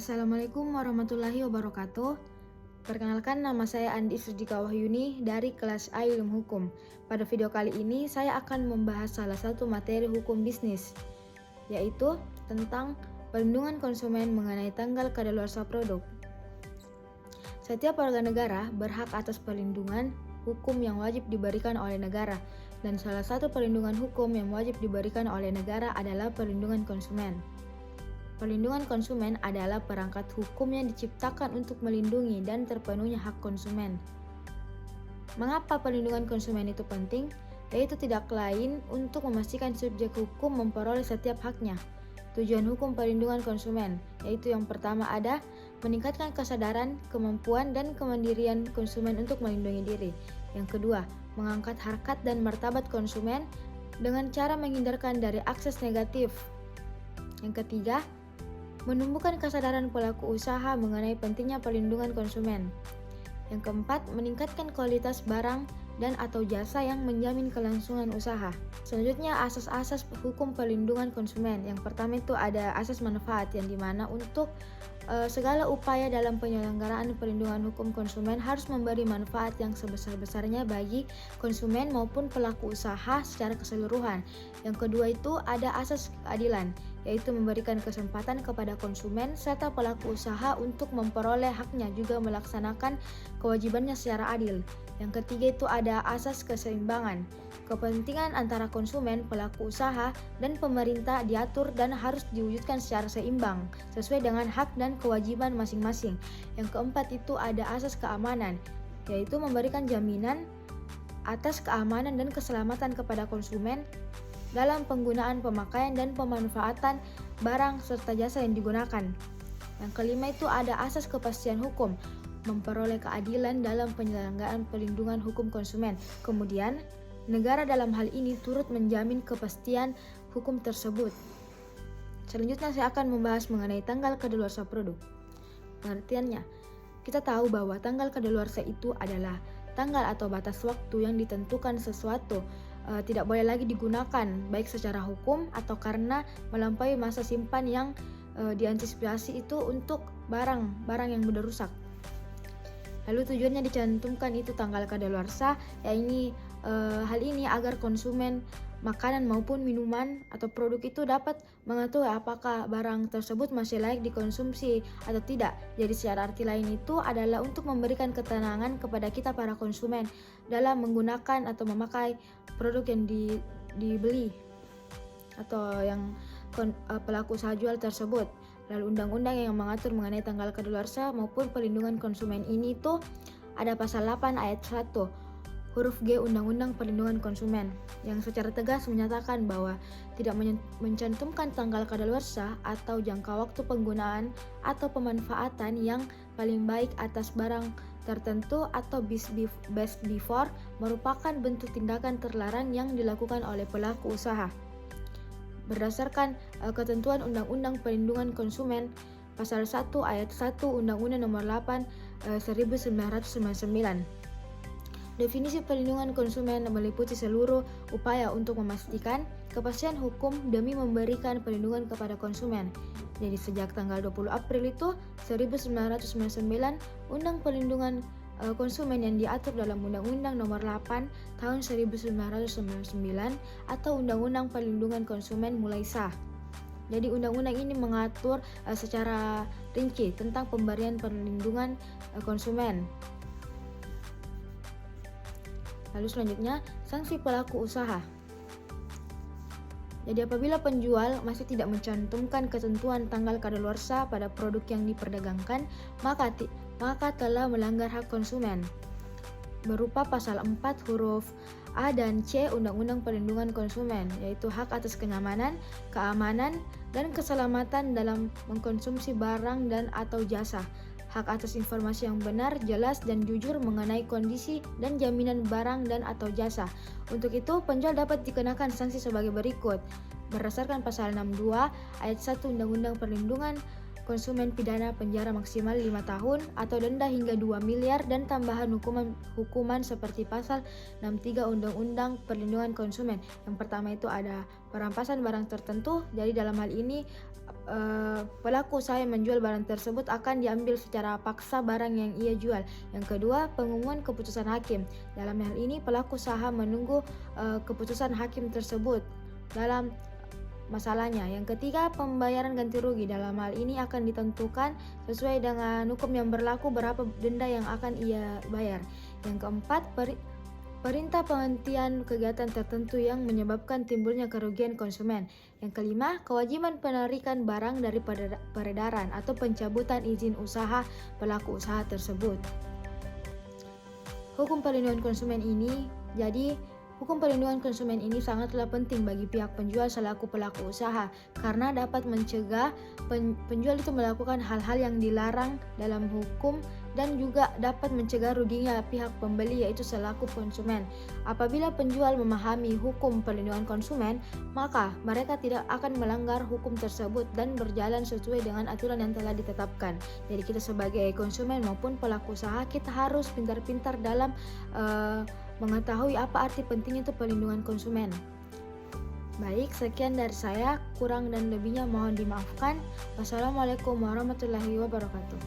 Assalamualaikum warahmatullahi wabarakatuh. Perkenalkan, nama saya Andi Sujika Wahyuni dari kelas A Ilmu Hukum. Pada video kali ini saya akan membahas salah satu materi hukum bisnis, yaitu tentang perlindungan konsumen mengenai tanggal kadaluarsa produk. Setiap warga negara berhak atas perlindungan hukum yang wajib diberikan oleh negara, dan salah satu perlindungan hukum yang wajib diberikan oleh negara adalah perlindungan konsumen. Perlindungan konsumen adalah perangkat hukum yang diciptakan untuk melindungi dan terpenuhnya hak konsumen. Mengapa perlindungan konsumen itu penting? Yaitu tidak lain untuk memastikan subjek hukum memperoleh setiap haknya. Tujuan hukum perlindungan konsumen, yaitu yang pertama ada meningkatkan kesadaran, kemampuan, dan kemandirian konsumen untuk melindungi diri. Yang kedua, mengangkat harkat dan martabat konsumen dengan cara menghindarkan dari akses negatif. Yang ketiga, menumbuhkan kesadaran pelaku usaha mengenai pentingnya perlindungan konsumen. Yang keempat, meningkatkan kualitas barang dan atau jasa yang menjamin kelangsungan usaha. Selanjutnya, asas-asas hukum perlindungan konsumen. Yang pertama itu ada asas manfaat, yang dimana untuk segala upaya dalam penyelenggaraan perlindungan hukum konsumen harus memberi manfaat yang sebesar-besarnya bagi konsumen maupun pelaku usaha secara keseluruhan. Yang kedua itu ada asas keadilan, yaitu memberikan kesempatan kepada konsumen serta pelaku usaha untuk memperoleh haknya juga melaksanakan kewajibannya secara adil. Yang ketiga itu ada asas keseimbangan. Kepentingan antara konsumen, pelaku usaha, dan pemerintah diatur dan harus diwujudkan secara seimbang sesuai dengan hak dan kewajiban masing-masing. Yang keempat itu ada asas keamanan, yaitu memberikan jaminan atas keamanan dan keselamatan kepada konsumen dalam penggunaan, pemakaian, dan pemanfaatan barang serta jasa yang digunakan. Yang kelima itu ada asas kepastian hukum, memperoleh keadilan dalam penyelenggaraan perlindungan hukum konsumen. Kemudian, negara dalam hal ini turut menjamin kepastian hukum tersebut. Selanjutnya saya akan membahas mengenai tanggal kadaluarsa produk. Pengertiannya, kita tahu bahwa tanggal kadaluarsa itu adalah tanggal atau batas waktu yang ditentukan sesuatu tidak boleh lagi digunakan baik secara hukum atau karena melampaui masa simpan yang diantisipasi itu untuk barang yang mudah rusak. Lalu tujuannya dicantumkan itu tanggal kadaluarsa, hal ini agar konsumen makanan maupun minuman atau produk itu dapat mengetahui apakah barang tersebut masih layak dikonsumsi atau tidak. Jadi secara arti lain itu adalah untuk memberikan ketenangan kepada kita para konsumen dalam menggunakan atau memakai produk yang dibeli atau yang pelaku usaha jual tersebut. Lalu undang-undang yang mengatur mengenai tanggal kadaluarsa maupun perlindungan konsumen ini itu ada pasal 8 ayat 1 huruf G Undang-Undang Perlindungan Konsumen yang secara tegas menyatakan bahwa tidak mencantumkan tanggal kadaluarsa atau jangka waktu penggunaan atau pemanfaatan yang paling baik atas barang tertentu atau best before merupakan bentuk tindakan terlarang yang dilakukan oleh pelaku usaha. Berdasarkan ketentuan Undang-Undang Perlindungan Konsumen Pasal 1 Ayat 1 Undang-Undang Nomor 8 1999. Definisi perlindungan konsumen meliputi seluruh upaya untuk memastikan kepastian hukum demi memberikan perlindungan kepada konsumen. Jadi sejak tanggal 20 April itu 1999, Undang Perlindungan Konsumen yang diatur dalam Undang-Undang Nomor 8 Tahun 1999 atau Undang-Undang Perlindungan Konsumen mulai sah. Jadi undang-undang ini mengatur secara rinci tentang pemberian perlindungan konsumen. Lalu selanjutnya, sanksi pelaku usaha. Jadi apabila penjual masih tidak mencantumkan ketentuan tanggal kadaluarsa pada produk yang diperdagangkan, maka telah melanggar hak konsumen. Berupa pasal 4 huruf A dan C Undang-Undang Perlindungan Konsumen, yaitu hak atas kenyamanan, keamanan, dan keselamatan dalam mengkonsumsi barang dan atau jasa. Hak atas informasi yang benar, jelas, dan jujur mengenai kondisi dan jaminan barang dan atau jasa. Untuk itu, penjual dapat dikenakan sanksi sebagai berikut. Berdasarkan pasal 62 ayat 1 Undang-Undang Perlindungan konsumen pidana penjara maksimal 5 tahun atau denda hingga 2 miliar dan tambahan hukuman seperti pasal 63 Undang-Undang Perlindungan Konsumen. Yang pertama itu ada perampasan barang tertentu. Jadi dalam hal ini pelaku usaha yang menjual barang tersebut akan diambil secara paksa barang yang ia jual. Yang kedua, pengumuman keputusan hakim. Dalam hal ini pelaku usaha menunggu keputusan hakim tersebut dalam masalahnya. Yang ketiga, pembayaran ganti rugi. Dalam hal ini akan ditentukan sesuai dengan hukum yang berlaku berapa denda yang akan ia bayar. Yang keempat, perintah penghentian kegiatan tertentu yang menyebabkan timbulnya kerugian konsumen. Yang kelima, kewajiban penarikan barang dari peredaran atau pencabutan izin usaha pelaku usaha tersebut. Hukum perlindungan konsumen ini Hukum perlindungan konsumen ini sangatlah penting bagi pihak penjual selaku pelaku usaha karena dapat mencegah penjual itu melakukan hal-hal yang dilarang dalam hukum dan juga dapat mencegah ruginya pihak pembeli yaitu selaku konsumen. Apabila penjual memahami hukum perlindungan konsumen, maka mereka tidak akan melanggar hukum tersebut dan berjalan sesuai dengan aturan yang telah ditetapkan. Jadi kita sebagai konsumen maupun pelaku usaha kita harus pintar-pintar dalam mengetahui apa arti pentingnya itu perlindungan konsumen. Baik, sekian dari saya. Kurang dan lebihnya mohon dimaafkan. Wassalamualaikum warahmatullahi wabarakatuh.